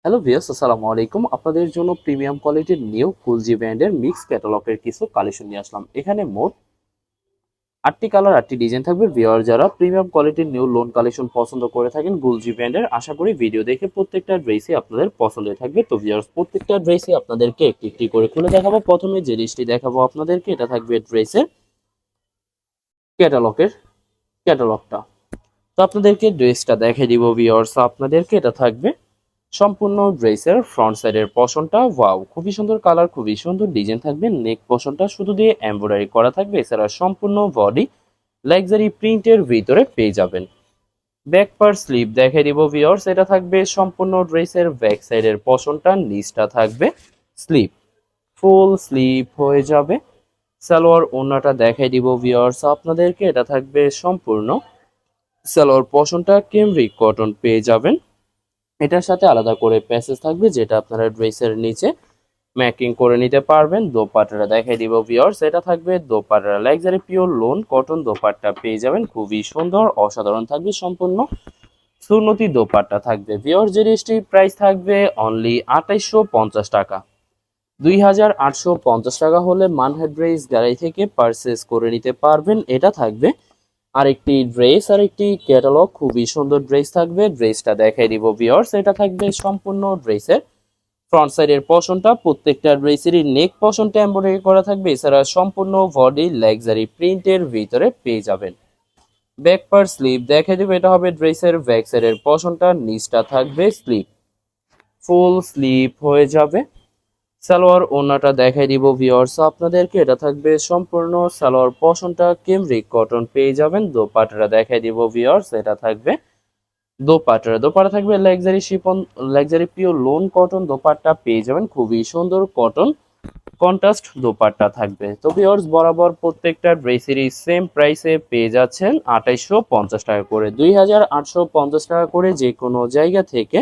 Hello viewers, আসসালামু আলাইকুম। আপনাদের জন্য প্রিমিয়াম কোয়ালিটির নিউ কুলজি ব্র্যান্ডের মিক্স ক্যাটালগের কিছু কালেকশন নিয়ে আসলাম। এখানে মোট 8টি কালার 8টি ডিজাইন থাকবে। ভিউয়ার যারা প্রিমিয়াম কোয়ালিটির নিউ লোন কালেকশন পছন্দ করে থাকেন গুলজি ব্র্যান্ডের, আশা করি ভিডিও দেখে প্রত্যেকটা ড্রেসই আপনাদের পছন্দের থাকবে। তো ভিউয়ার্স, প্রত্যেকটা ড্রেসই আপনাদেরকে একটি একটি করে খুলে দেখাবো। প্রথমে যে ড্রেসটি দেখাবো আপনাদেরকে, এটা থাকবে ড্রেসের ক্যাটালগের ক্যাটালগটা। তো আপনাদেরকে ড্রেসটা দেখে দিব ভিউয়ার্স। আপনাদেরকে এটা থাকবে সম্পূর্ণ ড্রেসের ফ্রন্ট সাইডের পশনটা ওয়াও, খুবই সুন্দর কালার, খুবই সুন্দর ডিজাইন থাকবে। নেক পশনটা শুধু দিয়ে এমব্রয়ডারি করা থাকবে। এছাড়া সম্পূর্ণ বডি লাক্সারি প্রিন্টের ভিতরে পেয়ে যাবেন। ব্যাক পার স্লিভ দেখে দিব ভিউয়ার্স। এটা থাকবে সম্পূর্ণ ড্রেসের ব্যাক সাইডের পশনটা, নিচটা থাকবে স্লিভ, ফুল স্লিভ হয়ে যাবে। সালোয়ার ওড়নাটা দেখাই দিব ভিউয়ার্স আপনাদেরকে। এটা থাকবে সম্পূর্ণ সালোয়ার পশনটা ক্যামরিক কটন পেয়ে যাবেন। এটার সাথে আলাদা করে প্যাসেজ থাকবে, যেটা আপনারা ড্রেসের নিচে ম্যাকিং করে নিতে পারবেন। দোপাট্টাটা দেখাই দিব ভিউয়ার্স। এটা থাকবে dupatta luxury pure loan cotton dupatta পেয়ে যাবেন, খুবই সুন্দর অসাধারণ থাকবে। সম্পূর্ণ সুন্নতি দোপাট্টা থাকবে ভিউয়ার্স। যে ড্রেসটির প্রাইস থাকবে অনলি 2850 টাকা। 2850 টাকা হলে মানহাট ড্রেস গ্যালারি থেকে পারচেস করে নিতে পারবেন। এটা থাকবে আরেকটি ড্রেস, আরেকটি ক্যাটালগ, খুবই সুন্দর ড্রেস থাকবে। ড্রেসটা দেখাই দিব ভিউয়ার্স। এটা থাকবে সম্পূর্ণ ড্রেসের ফ্রন্ট সাইডের পশনটা, প্রত্যেকটা ড্রেসেরই নেক পশনটা এমব্রয়ডারি করা থাকবে। এছাড়া সম্পূর্ণ বডি লাক্সারি প্রিন্টের ভিতরে পেয়ে যাবেন। ব্যাক পার স্লিভ দেখাই দিব। এটা হবে ড্রেসের ব্যাক সাইডের পশনটা, নিচটা থাকবে স্লিভ, ফুল স্লিভ হয়ে যাবে। সালোয়ার ওড়নাটা দেখাই দিব ভিউয়ার্স আপনাদেরকে। এটা থাকবে সম্পূর্ণ সালোয়ার পশনটা ক্যামরিক কটন পেয়ে যাবেন। দোপাট্টাটা দেখাই দিব ভিউয়ার্স। এটা থাকবে দোপাট্টা থাকবে luxury chiffon, luxury pure loan cotton dupatta পেয়ে যাবেন, খুবই সুন্দর কটন কন্ট্রাস্ট দোপাট্টা থাকবে। তো ভিউয়ার্স, বরাবর প্রত্যেকটা ড্রেসেরই সেম প্রাইসে পেয়ে যাচ্ছেন 2850 টাকা করে। 2850 টাকা করে যে কোনো জায়গা থেকে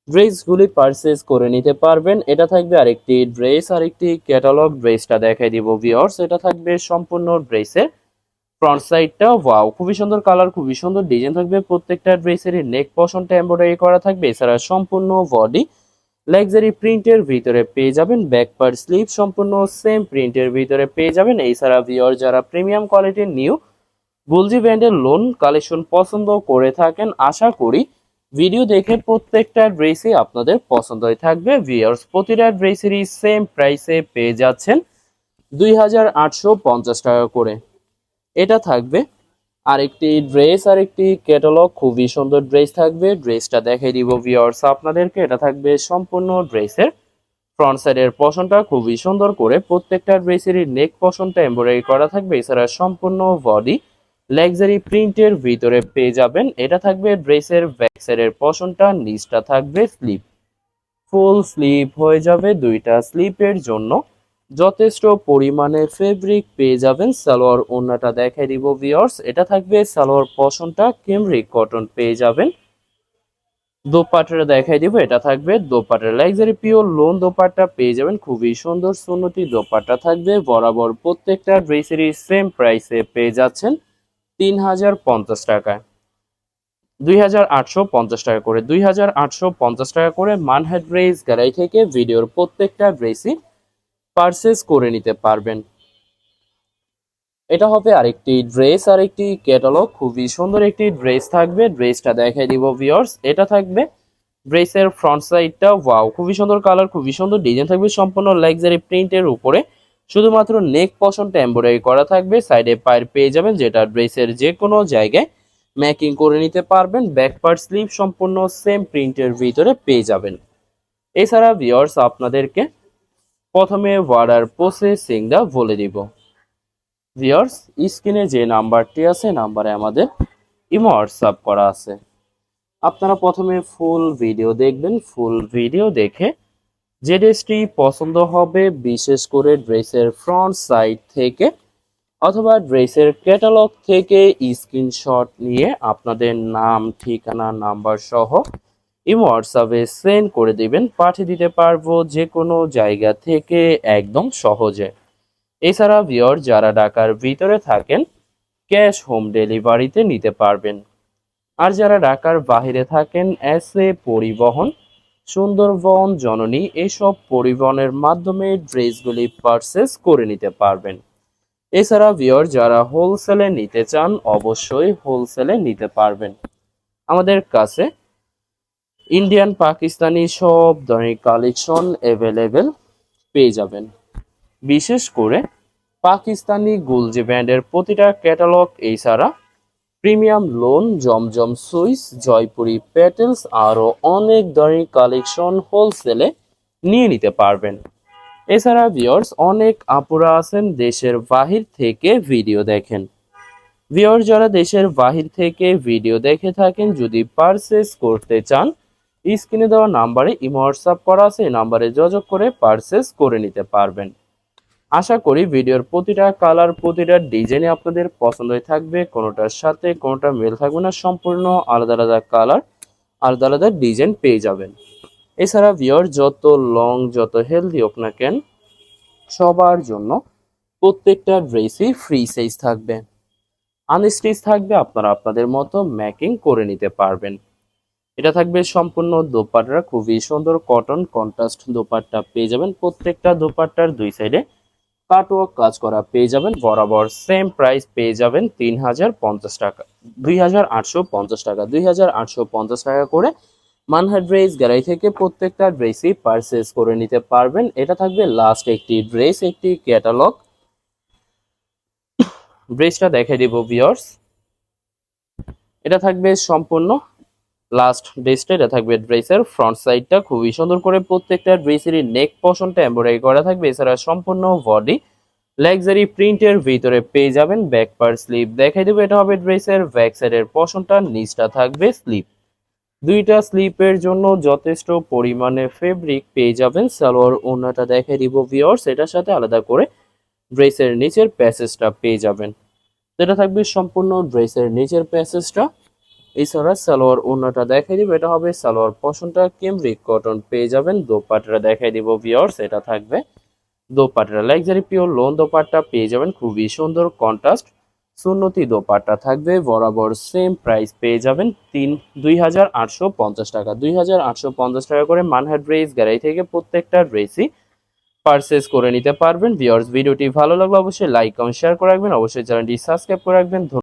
ড্রেসগুলি পারচেজ করে নিতে পারবেন। এটা থাকবে আরেকটি ড্রেস, আরেকটি ক্যাটালগ। ড্রেসটা দেখাই দিব ভিউয়ার্স। এটা থাকবে সম্পূর্ণ ড্রেসের ফ্রন্ট সাইডটা ওয়াও, খুবই সুন্দর কালার, খুবই সুন্দর ডিজাইন থাকবে। প্রত্যেকটা ড্রেসেরই নেক পশনটা এমব্রয়ডারি করা থাকবে। এছাড়া সম্পূর্ণ বডি লাক্সারি প্রিন্টের ভিতরে পেয়ে যাবেন। ব্যাক পার্ট স্লিভ সম্পূর্ণ সেম প্রিন্টের ভিতরে পেয়ে যাবেন। এছাড়া ভিউয়ার যারা প্রিমিয়াম কোয়ালিটির নিউ গুলজি ব্র্যান্ডের লোন কালেকশন পছন্দ করে থাকেন, আশা করি ভিডিও দেখে প্রত্যেকটা ড্রেসই আপনাদের পছন্দ হয়ে থাকবে। ভিউয়ার্স, প্রতিটা ড্রেসেরই সেম প্রাইসে পেয়ে যাচ্ছেন 2850 টাকা করে। এটা থাকবে আরেকটি ড্রেস, আরেকটি ক্যাটালগ, খুবই সুন্দর ড্রেস থাকবে। ড্রেসটা দেখাই দিব ভিউয়ার্স আপনাদেরকে। এটা থাকবে সম্পূর্ণ ড্রেসের ফ্রন্ট সাইডের পশনটা, খুবই সুন্দর করে প্রত্যেকটা ড্রেসেরই নেক পশনটা এমব্রয়ডারি করা থাকবে। এছাড়া সম্পূর্ণ বডি লাক্সারি প্রিন্টের ভিতরে পেয়ে যাবেন। এটা থাকবে ড্রেসের ব্যাক সাইডের পশনটা, নিচটা থাকবে স্লিভ, ফুল স্লিভ হয়ে যাবে। দুইটা স্লিপের জন্য যথেষ্ট পরিমাণে ফেব্রিক পেয়ে যাবেন। সালোয়ার ওড়নাটা দেখাই দিব ভিউয়ার্স। এটা থাকবে সালোয়ার পশনটা ক্যামরিক কটন পেয়ে যাবেন। দোপাট্টাটা দেখাই দিব। এটা থাকবে dupatta luxury pure loan dupatta পেয়ে যাবেন, খুবই সুন্দর সুন্নতি দোপাট্টা থাকবে। বরাবর প্রত্যেকটা ড্রেসেরই সেম প্রাইসে পেয়ে যাচ্ছেন 3050 টাকায়। 2850 টাকা করে। 2850 টাকা করে মানহাট ড্রেস গ্যালারি থেকে ভিডিওর প্রত্যেকটা ড্রেসই পারচেজ করে নিতে পারবেন। এটা হবে আরেকটি ড্রেস, আরেকটি ক্যাটালগ, খুবই সুন্দর একটি ড্রেস থাকবে। ড্রেসটা দেখাই দিব ভিউয়ার্স। এটা থাকবে ড্রেসের ফ্রন্ট সাইডটা ওয়াও, খুবই সুন্দর কালার, খুবই সুন্দর ডিজাইন থাকবে। সম্পূর্ণ লাক্সারি প্রিন্টের উপরে শুধুমাত্র নেক পশনটা এমব্রয়ডারি করা থাকবে। সাইডে পায়ের পেয়ে যাবেন, যেটা ড্রেসের যে কোনো জায়গায় ম্যাকিং করে নিতে পারবেন। ব্যাক পার্ট স্লিভ সম্পূর্ণ সেম প্রিন্টের ভিতরে পেয়ে যাবেন। এছাড়া ভিউয়ার্স আপনাদেরকে প্রথমে অর্ডার প্রসেসিংটা বলে দিব। ভিউয়ার্স, স্ক্রিনে যে নাম্বারটি আছে, নাম্বারে আমাদের ইমো হোয়াটসঅ্যাপ করা আছে। আপনারা প্রথমে ফুল ভিডিও দেখবেন। ফুল ভিডিও দেখে যে ড্রেসটি পছন্দ হবে, বিশেষ করে ড্রেসের ফ্রন্ট সাইড থেকে অথবা ড্রেসের ক্যাটালগ থেকে স্ক্রিনশট নিয়ে আপনাদের নাম, ঠিকানা, নাম্বার সহ ইমো হোয়াটসঅ্যাপে সেন্ড করে দিবেন। পাঠিয়ে দিতে পারবো যে কোনো জায়গা থেকে একদম সহজে। এছাড়া ভিউয়ার যারা ঢাকার ভিতরে থাকেন, ক্যাশ হোম ডেলিভারিতে নিতে পারবেন। আর যারা ঢাকার বাইরে থাকেন, এসএ পরিবহন সুন্দরবন, জননী এসব পরিবহনের মাধ্যমে ড্রেসগুলি পারচেস করে নিতে পারবেন। এছাড়া ভিউয়ার যারা হোলসেলে নিতে চান অবশ্যই হোলসেলে নিতে পারবেন। আমাদের কাছে ইন্ডিয়ান পাকিস্তানি সব ধরনের কালেকশন অ্যাভেলেবেল পেয়ে যাবেন। বিশেষ করে পাকিস্তানি গুলজি ব্র্যান্ডের প্রতিটা ক্যাটালগ, এছাড়া প্রিমিয়াম লোন, জমজম সুইস, জয়পুরি প্যাটেলস আরও অনেক ধরনের কালেকশন হোলসেলে নিয়ে নিতে পারবেন। এছাড়া ভিউয়ার্স অনেক আপুরা আছেন দেশের বাহির থেকে ভিডিও দেখেন। ভিউয়ার যারা দেশের বাহির থেকে ভিডিও দেখে থাকেন, যদি পারচেস করতে চান স্ক্রিনে দেওয়া নাম্বারে ইমো হোয়াটসঅ্যাপ করা আছে, এই নাম্বারে যোগাযোগ করে পারচেস করে নিতে পারবেন। আশা করি ভিডিওর প্রতিটা কালার, প্রতিটা ডিজাইনে আপনাদের পছন্দ হয়ে থাকবে, কোনোটার সাথে কোনোটা মেল থাকবে না, সম্পূর্ণ আলাদা আলাদা কালার, আলাদা আলাদা ডিজাইন পেয়ে যাবেন। এছাড়া ভিউয়ার যত লং যত হেলদি হোক না কেন, সবার জন্য প্রত্যেকটা ড্রেসই ফ্রি সাইজ থাকবে, আনস্টিচ থাকবে, আপনারা আপনাদের মতো ম্যাকিং করে নিতে পারবেন। এটা থাকবে সম্পূর্ণ দোপাট্টা, খুবই সুন্দর কটন কন্ট্রাস্ট দোপাট্টা পেয়ে যাবেন। প্রত্যেকটা দোপাট্টার দুই সাইডে কাটওয়ার্ক কাজ করা পেয়ে যাবেন। বরাবর সেম প্রাইস পেয়ে যাবেন 3050 টাকা, 2850 টাকা, 2850 টাকা করে মানহা ড্রেস গ্যালারি থেকে প্রত্যেকটা ড্রেসই পারচেস করে নিতে পারবেন। এটা থাকবে লাস্ট একটি ড্রেস, একটি ক্যাটালগ। ড্রেসটা দেখে দিব ভিউয়ার্স, এটা থাকবে সম্পূর্ণ লাস্ট ড্রেসটা। এটা থাকবে ড্রেসের ফ্রন্ট সাইডটা, খুবই সুন্দর করে প্রত্যেকটা ড্রেসেরই নেক পোর্শনটা এমব্রয়ডারি করা থাকবে। এছাড়া সম্পূর্ণ বডি লাক্সারি প্রিন্টের ভিতরে পেয়ে যাবেন। ব্যাক পার স্লিপ দেখাই দেবো, এটা হবে ড্রেসের ব্যাক সাইডের পোর্শনটা, নিচটা থাকবে স্লিপ। দুইটা স্লিপের জন্য যথেষ্ট পরিমাণে ফেব্রিক পেয়ে যাবেন। সালোয়ার ওড়নাটা দেখাই দিব ভিউয়ার্স, এটার সাথে আলাদা করে ড্রেসের নিচের প্যাসেজটা পেয়ে যাবেন। এটা থাকবে সম্পূর্ণ ড্রেসের নিচের প্যাসেজটা। এছাড়া সালোয়ার ওড়নাটা দেখাই দিব, এটা হবে সালোয়ার পোর্শনটা, ক্যামব্রিক কটন পেয়ে যাবেন। দোপাট্টাটা দেখাই দিব ভিউয়ার্স, এটা থাকবে dupatta, luxury pure loan dupatta পেয়ে যাবেন, খুবই সুন্দর কন্ট্রাস্ট সুন্নতি দোপাট্টা থাকবে। বরাবর সেম প্রাইস পেয়ে যাবেন 2850 টাকা, 2850 টাকা করে মানহা ড্রেস গ্যালারি থেকে প্রত্যেকটা ড্রেসই পারচেস করে নিতে পারবেন। ভিউয়ার্স ভিডিওটি ভালো লাগলে অবশ্যই লাইক কমেন্ট শেয়ার করে রাখবেন, অবশ্যই চ্যানেলটি সাবস্ক্রাইব করে রাখবেন।